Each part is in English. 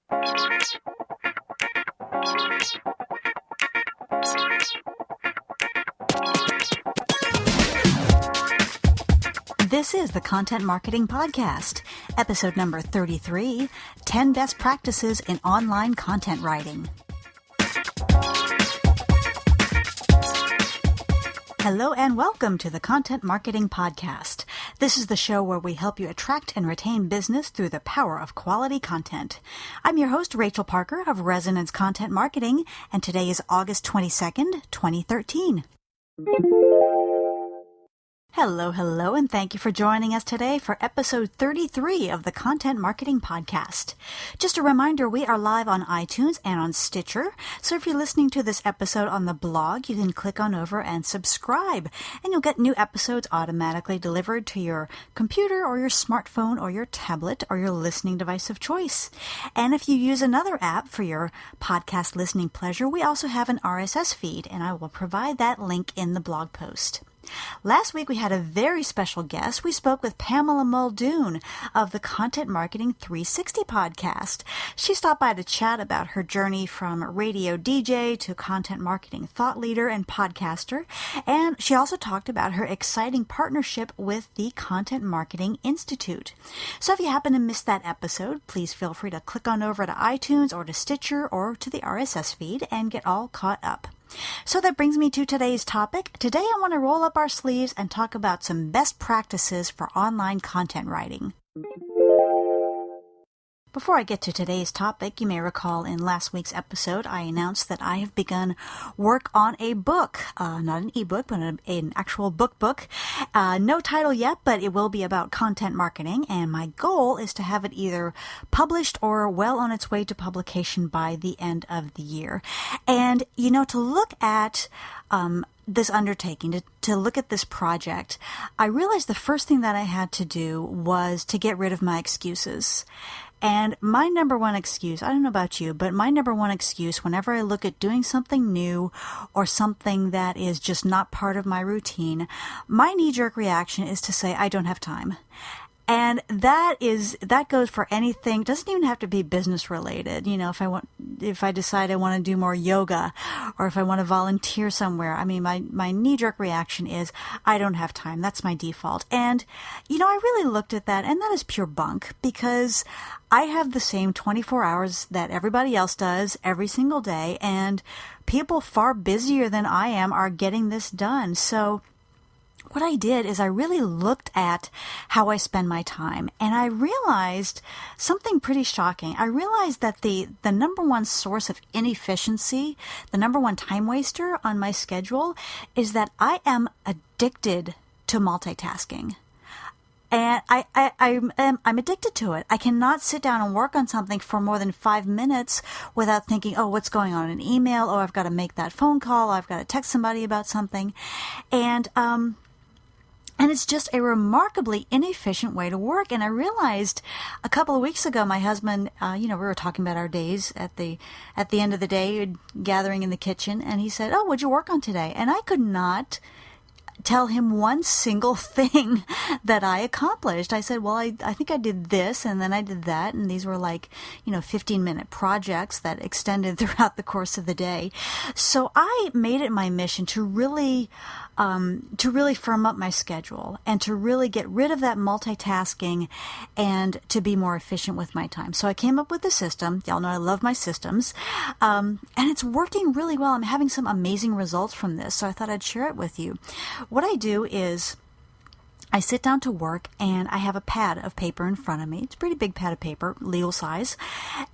This is the Content Marketing Podcast, episode number 33, 10 Best Practices in Online Content Writing. Hello and welcome to the Content Marketing Podcast. This is the show where we help you attract and retain business through the power of quality content. I'm your host, Rachel Parker of Resonance Content Marketing, and today is August 22nd, 2013. Hello, and thank you for joining us today for episode 33 of the Content Marketing Podcast. Just a reminder, we are live on iTunes and on Stitcher, so if you're listening to this episode on the blog, you can click on over and subscribe, and you'll get new episodes automatically delivered to your computer or your smartphone or your tablet or your listening device of choice. And if you use another app for your podcast listening pleasure, we also have an RSS feed, and I will provide that link in the blog post. Last week, we had a very special guest. We spoke with Pamela Muldoon of the Content Marketing 360 podcast. She stopped by to chat about her journey from radio DJ to content marketing thought leader and podcaster. And she also talked about her exciting partnership with the Content Marketing Institute. So if you happen to miss that episode, please feel free to click on over to iTunes or to Stitcher or to the RSS feed and get all caught up. So that brings me to today's topic. Today I want to roll up our sleeves and talk about some best practices for online content writing. Before I get to today's topic, you may recall in last week's episode, I announced that I have begun work on a book, not an ebook, but an actual book. No title yet, but it will be about content marketing, and my goal is to have it either published or well on its way to publication by the end of the year. And, to look at this undertaking, to look at this project, I realized the first thing that I had to do was to get rid of my excuses. And my number one excuse, I don't know about you, but my number one excuse whenever I look at doing something new or something that is just not part of my routine, my knee-jerk reaction is to say, I don't have time. And that goes for anything, doesn't even have to be business related. If I decide I want to do more yoga or if I want to volunteer somewhere, my knee-jerk reaction is, I don't have time. That's my default. And, I really looked at that, and that is pure bunk, because I have the same 24 hours that everybody else does every single day, and people far busier than I am are getting this done. So what I did is I really looked at how I spend my time, and I realized something pretty shocking. I realized that the number one source of inefficiency, the number one time waster on my schedule, is that I am addicted to multitasking. And I'm addicted to it. I cannot sit down and work on something for more than 5 minutes without thinking, oh, what's going on in an email? Oh, I've got to make that phone call. I've got to text somebody about something. And it's just a remarkably inefficient way to work. And I realized a couple of weeks ago, my husband, we were talking about our days at the end of the day, gathering in the kitchen. And he said, oh, what'd you work on today? And I could not tell him one single thing that I accomplished. I said, well, I think I did this and then I did that. And these were 15-minute projects that extended throughout the course of the day. So I made it my mission to really firm up my schedule and to really get rid of that multitasking and to be more efficient with my time. So I came up with a system. Y'all know I love my systems. And it's working really well. I'm having some amazing results from this. So I thought I'd share it with you. What I do is I sit down to work and I have a pad of paper in front of me. It's a pretty big pad of paper, legal size.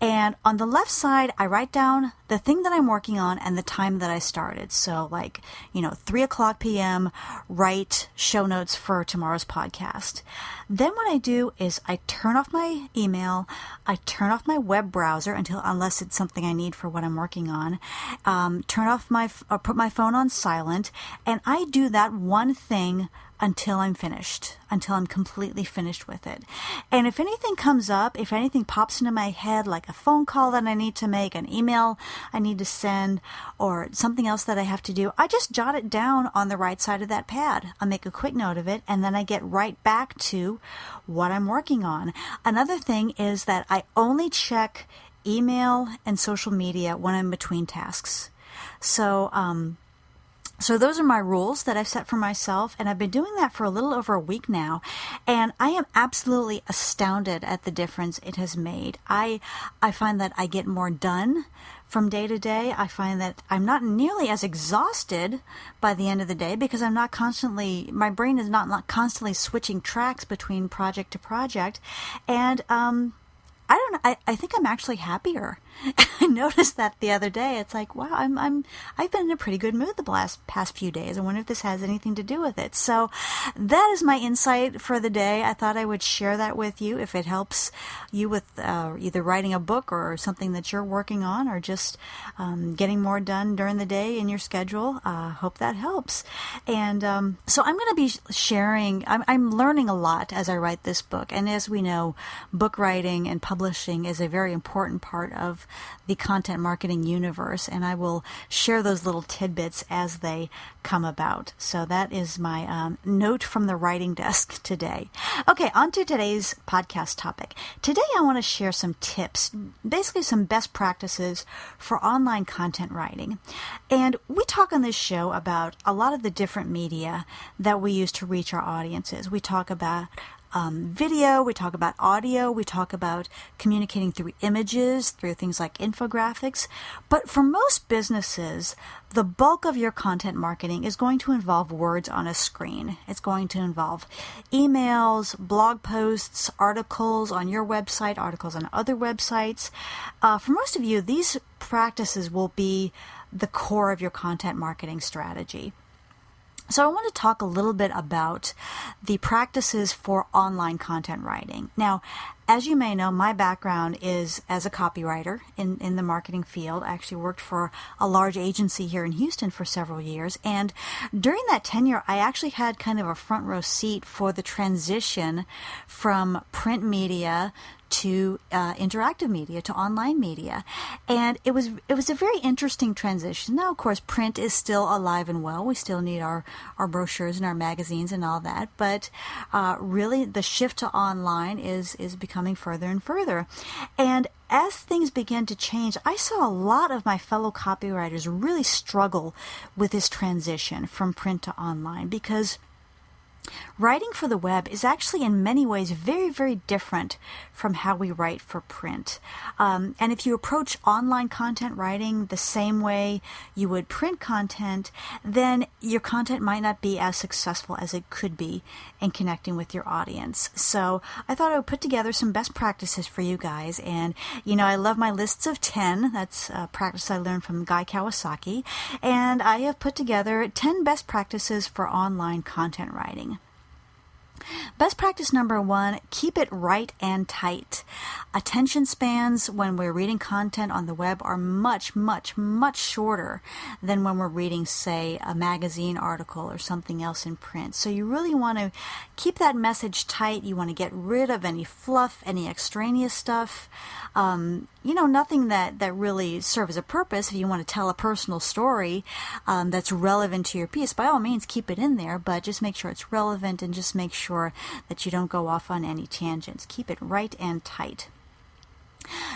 And on the left side, I write down the thing that I'm working on and the time that I started. So 3:00 p.m., write show notes for tomorrow's podcast. Then what I do is I turn off my email. I turn off my web browser unless it's something I need for what I'm working on. Put my phone on silent, and I do that one thing until I'm completely finished with it. And if anything comes up, if anything pops into my head, like a phone call that I need to make, an email I need to send, or something else that I have to do, I just jot it down on the right side of that pad. I make a quick note of it, and then I get right back to what I'm working on. Another thing is that I only check email and social media when I'm between tasks. So those are my rules that I've set for myself, and I've been doing that for a little over a week now, and I am absolutely astounded at the difference it has made. I find that I get more done from day to day. I find that I'm not nearly as exhausted by the end of the day because my brain is not constantly switching tracks between project to project, and I don't know. I think I'm actually happier. I noticed that the other day. It's like, wow, I've been in a pretty good mood the past few days. I wonder if this has anything to do with it. So that is my insight for the day. I thought I would share that with you if it helps you with either writing a book or something that you're working on, or just getting more done during the day in your schedule. Hope that helps. And so I'm going to be sharing. I'm learning a lot as I write this book. And as we know, book writing and publishing is a very important part of the content marketing universe, and I will share those little tidbits as they come about. So that is my note from the writing desk today. Okay, on to today's podcast topic. Today I want to share some tips, basically some best practices for online content writing. And we talk on this show about a lot of the different media that we use to reach our audiences. We talk about video, we talk about audio, we talk about communicating through images, through things like infographics. But for most businesses, the bulk of your content marketing is going to involve words on a screen. It's going to involve emails, blog posts, articles on your website, articles on other websites. For most of you, these practices will be the core of your content marketing strategy. So I want to talk a little bit about the practices for online content writing. Now, as you may know, my background is as a copywriter in the marketing field. I actually worked for a large agency here in Houston for several years. And during that tenure, I actually had kind of a front row seat for the transition from print media to interactive media, to online media. And it was a very interesting transition. Now, of course, print is still alive and well. We still need our brochures and our magazines and all that. But really, the shift to online is becoming further and further. And as things began to change, I saw a lot of my fellow copywriters really struggle with this transition from print to online, because writing for the web is actually in many ways very, very different from how we write for print. And if you approach online content writing the same way you would print content, then your content might not be as successful as it could be in connecting with your audience. So I thought I would put together some best practices for you guys. And, I love my lists of 10. That's a practice I learned from Guy Kawasaki. And I have put together 10 best practices for online content writing. Best practice number 1, keep it right and tight. Attention spans when we're reading content on the web are much, much, much shorter than when we're reading, say, a magazine article or something else in print. So you really want to keep that message tight. You want to get rid of any fluff, any extraneous stuff. Nothing that really serves a purpose. If you want to tell a personal story that's relevant to your piece, by all means keep it in there, but just make sure it's relevant and just make sure that you don't go off on any tangents. Keep it right and tight.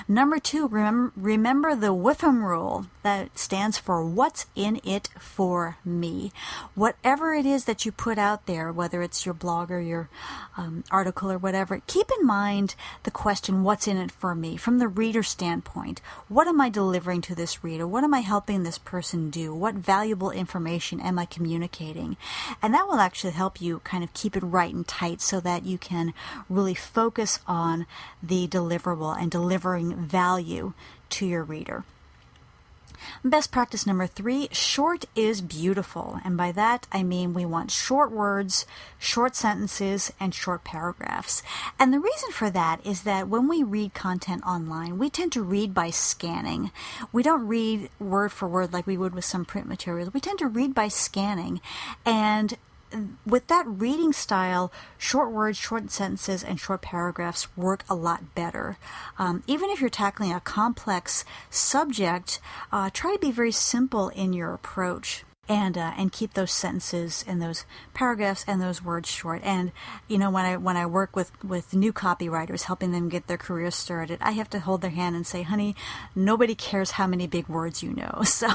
Number 2, remember the WIFM rule. That stands for what's in it for me. Whatever it is that you put out there, whether it's your blog or your article or whatever, keep in mind the question, what's in it for me? From the reader standpoint, what am I delivering to this reader? What am I helping this person do? What valuable information am I communicating? And that will actually help you kind of keep it right and tight so that you can really focus on the deliverable and delivering value to your reader. Best practice number 3, short is beautiful. And by that, I mean we want short words, short sentences, and short paragraphs. And the reason for that is that when we read content online, we tend to read by scanning. We don't read word for word like we would with some print materials. We tend to read by scanning. And with that reading style, short words, short sentences, and short paragraphs work a lot better. Even if you're tackling a complex subject, try to be very simple in your approach. and keep those sentences and those paragraphs and those words short. And when I work with new copywriters, helping them get their career started, I have to hold their hand and say, honey, nobody cares how many big words you know. So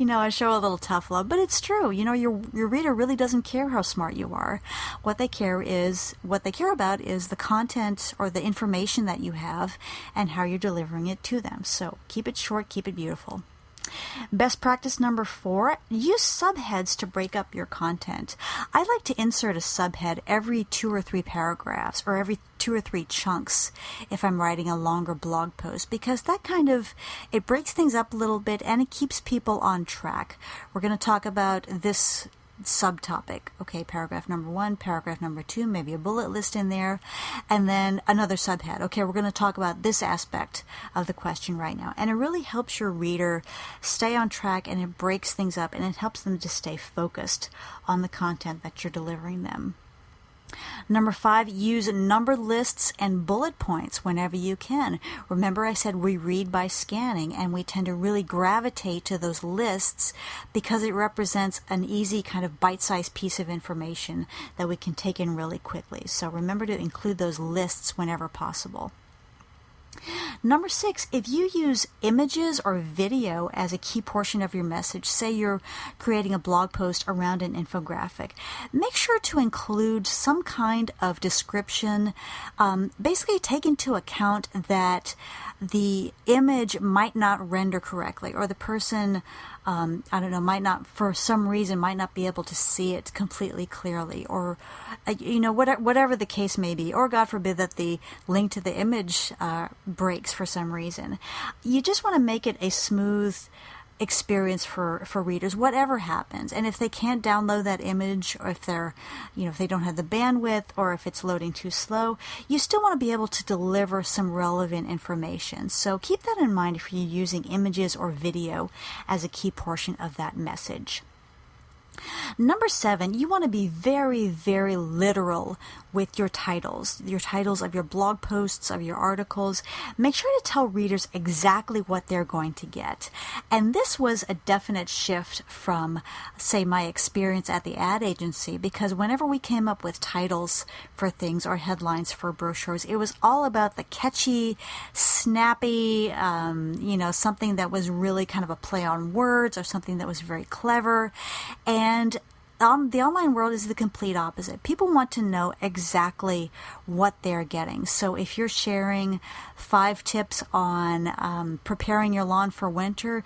I show a little tough love, but it's true. Your reader really doesn't care how smart you are. What they care about is the content or the information that you have and how you're delivering it to them. So keep it short, keep it beautiful. Best practice number 4, use subheads to break up your content. I like to insert a subhead every 2 or 3 paragraphs or every 2 or 3 chunks if I'm writing a longer blog post, because that it breaks things up a little bit and it keeps people on track. We're going to talk about this subtopic. Okay, paragraph number 1, paragraph number 2, maybe a bullet list in there, and then another subhead. Okay, we're going to talk about this aspect of the question right now. And it really helps your reader stay on track, and it breaks things up, and it helps them to stay focused on the content that you're delivering them. Number 5, use numbered lists and bullet points whenever you can. Remember, I said we read by scanning, and we tend to really gravitate to those lists because it represents an easy kind of bite-sized piece of information that we can take in really quickly. So remember to include those lists whenever possible. Number 6, if you use images or video as a key portion of your message, say you're creating a blog post around an infographic, make sure to include some kind of description. Basically take into account that the image might not render correctly, or the person for some reason might not be able to see it completely clearly, or whatever the case may be, or God forbid that the link to the image breaks for some reason. You just want to make it a smooth experience for readers, whatever happens. And if they can't download that image, or if if they don't have the bandwidth, or if it's loading too slow, you still want to be able to deliver some relevant information. So keep that in mind if you're using images or video as a key portion of that message. Number 7, you want to be very, very literal with your titles of your blog posts, of your articles. Make sure to tell readers exactly what they're going to get. And this was a definite shift from, say, my experience at the ad agency, because whenever we came up with titles for things or headlines for brochures, it was all about the catchy, snappy, something that was really kind of a play on words, or something that was very clever. And the online world is the complete opposite. People want to know exactly what they're getting. So if you're sharing 5 tips on preparing your lawn for winter,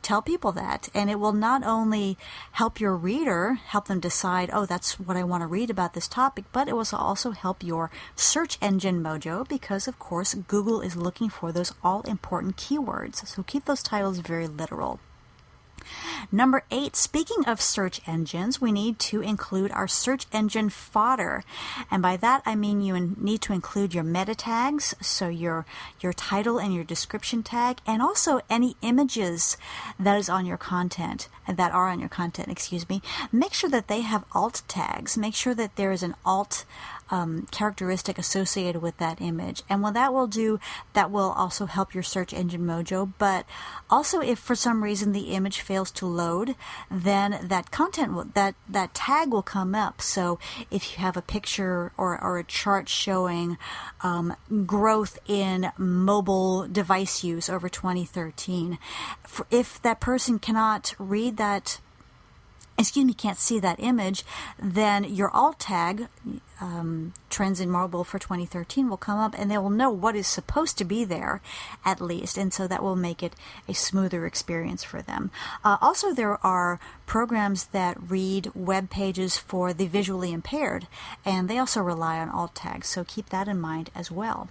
tell people that. And it will not only help your reader, help them decide, oh, that's what I want to read about this topic, but it will also help your search engine mojo, because, of course, Google is looking for those all-important keywords. So keep those titles very literal. Number 8, speaking of search engines, we need to include our search engine fodder. And by that, I mean you need to include your meta tags, so your title and your description tag, and also any images that are on your content. Make sure that they have alt tags. Make sure that there is an alt characteristic associated with that image. And what that will do, that will also help your search engine mojo. But also, if for some reason the image fails to load, then that content that tag will come up. So if you have a picture or a chart showing growth in mobile device use over 2013, if that person cannot read that, can't see that image, then your alt tag, trends in mobile for 2013, will come up, and they will know what is supposed to be there, at least. And so that will make it a smoother experience for them. Also, there are programs that read web pages for the visually impaired, and they also rely on alt tags. So keep that in mind as well.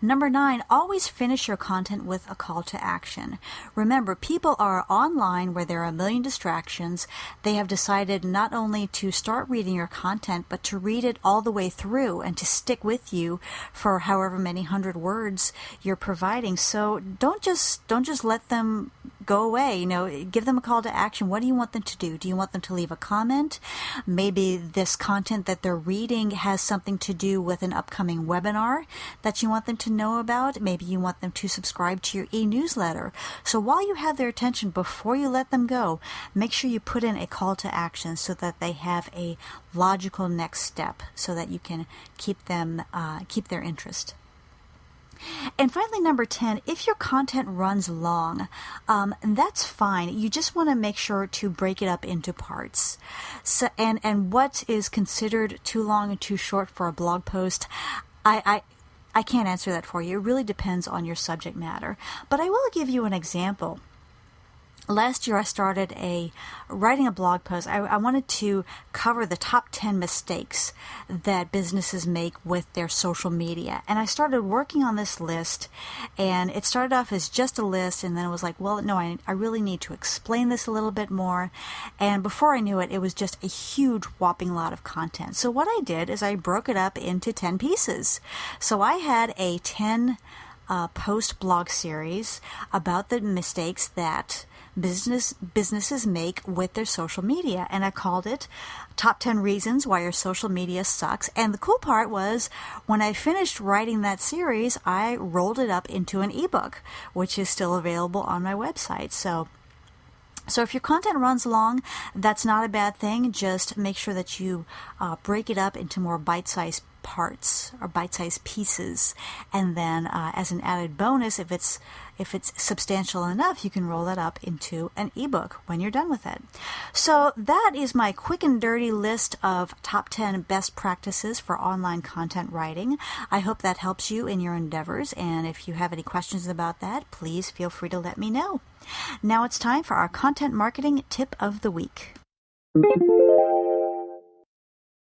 Number 9, always finish your content with a call to action. Remember, people are online where there are a million distractions. They have decided not only to start reading your content, but to read it all the way through and to stick with you for however many 100 words you're providing. So don't just let them go away. Give them a call to action. What do you want them to do? Do you want them to leave a comment? Maybe this content that they're reading has something to do with an upcoming webinar that you want them to know about. Maybe you want them to subscribe to your e-newsletter. So while you have their attention, before you let them go, make sure you put in a call to action so that they have a logical next step so that you can keep their interest. And finally, number 10, if your content runs long, that's fine. You just want to make sure to break it up into parts. So, and what is considered too long and too short for a blog post, I can't answer that for you. It really depends on your subject matter. But I will give you an example. Last year, I started writing a blog post. I wanted to cover the top 10 mistakes that businesses make with their social media. And I started working on this list, and it started off as just a list, and then it was like, well, no, I really need to explain this a little bit more. And before I knew it, it was just a huge, whopping lot of content. So what I did is I broke it up into 10 pieces. So I had a 10 post blog series about the mistakes that businesses make with their social media, and I called it Top 10 Reasons Why Your Social Media Sucks. And the cool part was, when I finished writing that series, I rolled it up into an ebook, which is still available on my website. So if your content runs long, that's not a bad thing. Just make sure that you break it up into more bite-sized parts or bite-sized pieces, and then as an added bonus, if it's substantial enough, you can roll that up into an ebook when you're done with it. So that is my quick and dirty list of top 10 best practices for online content writing. I hope that helps you in your endeavors, and if you have any questions about that, please feel free to let me know. Now it's time for our content marketing tip of the week.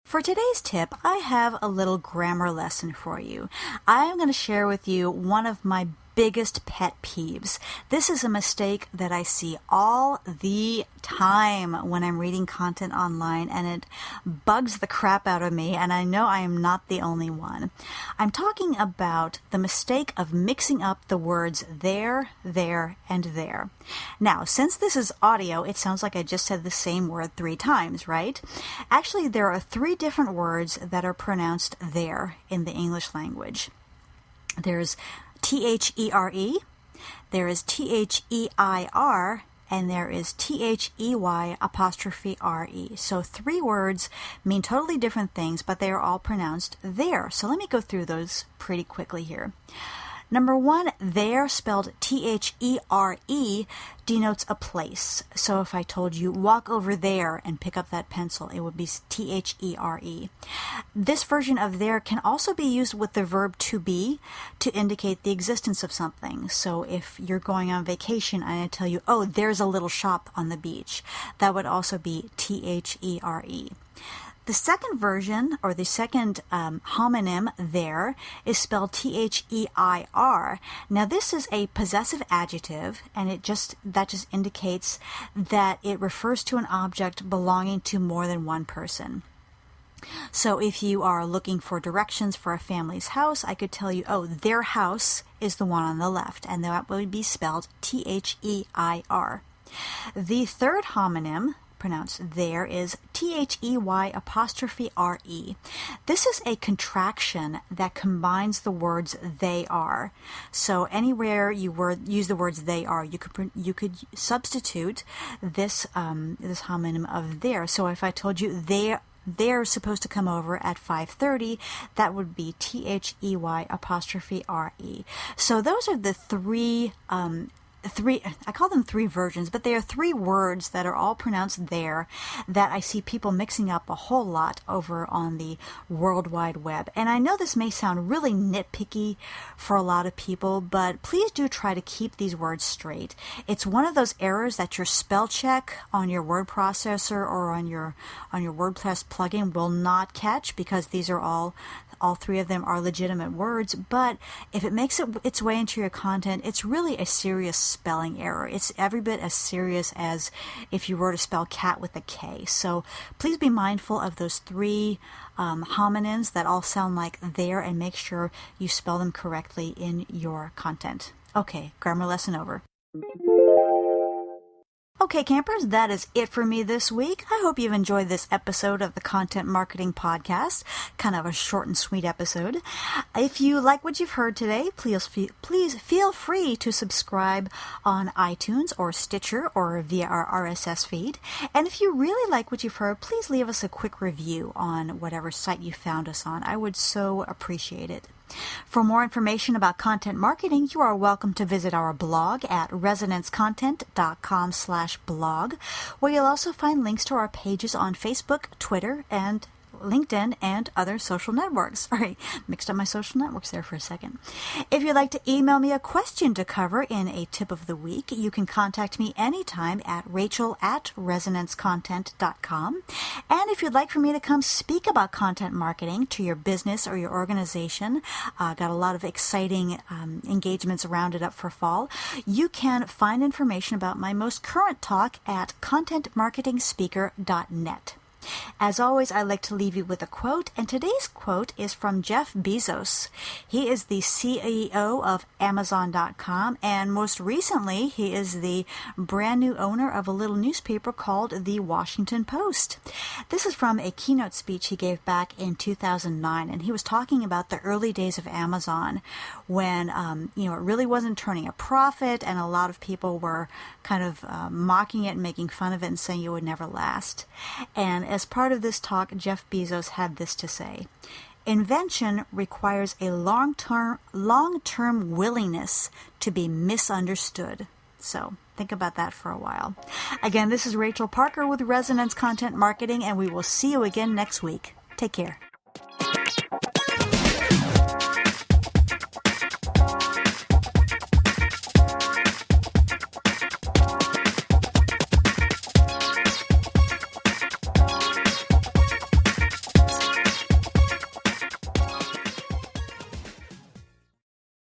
For today's tip, I have a little grammar lesson for you. I am going to share with you one of my biggest pet peeves. This is a mistake that I see all the time when I'm reading content online, and it bugs the crap out of me, and I know I am not the only one. I'm talking about the mistake of mixing up the words there, and there. Now, since this is audio, it sounds like I just said the same word 3 times, right? Actually, there are 3 different words that are pronounced there in the English language. There's T-H-E-R-E, there is T-H-E-I-R, and there is T-H-E-Y''R-E. So 3 words mean totally different things, but they are all pronounced there. So let me go through those pretty quickly here. Number 1, there, spelled T-H-E-R-E, denotes a place. So if I told you, walk over there and pick up that pencil, it would be T-H-E-R-E. This version of there can also be used with the verb to be to indicate the existence of something. So if you're going on vacation and I tell you, oh, there's a little shop on the beach, that would also be T-H-E-R-E. The second version, or the second homonym there, is spelled T-H-E-I-R. Now this is a possessive adjective, and that just indicates that it refers to an object belonging to more than one person. So if you are looking for directions for a family's house, I could tell you, oh, their house is the one on the left, and that would be spelled T-H-E-I-R. The third homonym, pronounced there, is T-H-E-Y''R-E. This is a contraction that combines the words they are. So anywhere you use the words they are, you could substitute this homonym of there. So if I told you they're supposed to come over at 5:30, that would be T-H-E-Y''R-E. So those are the three, I call them 3 versions, but they are 3 words that are all pronounced there that I see people mixing up a whole lot over on the World Wide Web. And I know this may sound really nitpicky for a lot of people, but please do try to keep these words straight. It's one of those errors that your spell check on your word processor or on your WordPress plugin will not catch, because these are all 3 of them are legitimate words. But if it makes its way into your content, it's really a serious spelling error. It's every bit as serious as if you were to spell cat with a K. So please be mindful of those 3 homonyms that all sound like there, and make sure you spell them correctly in your content. Okay, grammar lesson over. Okay, campers, that is it for me this week. I hope you've enjoyed this episode of the Content Marketing Podcast. Kind of a short and sweet episode. If you like what you've heard today, please feel free to subscribe on iTunes or Stitcher or via our RSS feed. And if you really like what you've heard, please leave us a quick review on whatever site you found us on. I would so appreciate it. For more information about content marketing, you are welcome to visit our blog at resonancecontent.com/blog, where you'll also find links to our pages on Facebook, Twitter, and LinkedIn, and other social networks. All right, mixed up my social networks there for a second. If you'd like to email me a question to cover in a tip of the week, you can contact me anytime at rachel@resonancecontent.com. And if you'd like for me to come speak about content marketing to your business or your organization, got a lot of exciting engagements rounded up for fall, you can find information about my most current talk at contentmarketingspeaker.net. As always, I like to leave you with a quote, and today's quote is from Jeff Bezos. He is the CEO of Amazon.com, and most recently, he is the brand new owner of a little newspaper called The Washington Post. This is from a keynote speech he gave back in 2009, and he was talking about the early days of Amazon when, it really wasn't turning a profit, and a lot of people were kind of mocking it and making fun of it and saying it would never last. And as part of this talk, Jeff Bezos had this to say: "Invention requires a long-term willingness to be misunderstood." So think about that for a while. Again, this is Rachel Parker with Resonance Content Marketing, and we will see you again next week. Take care.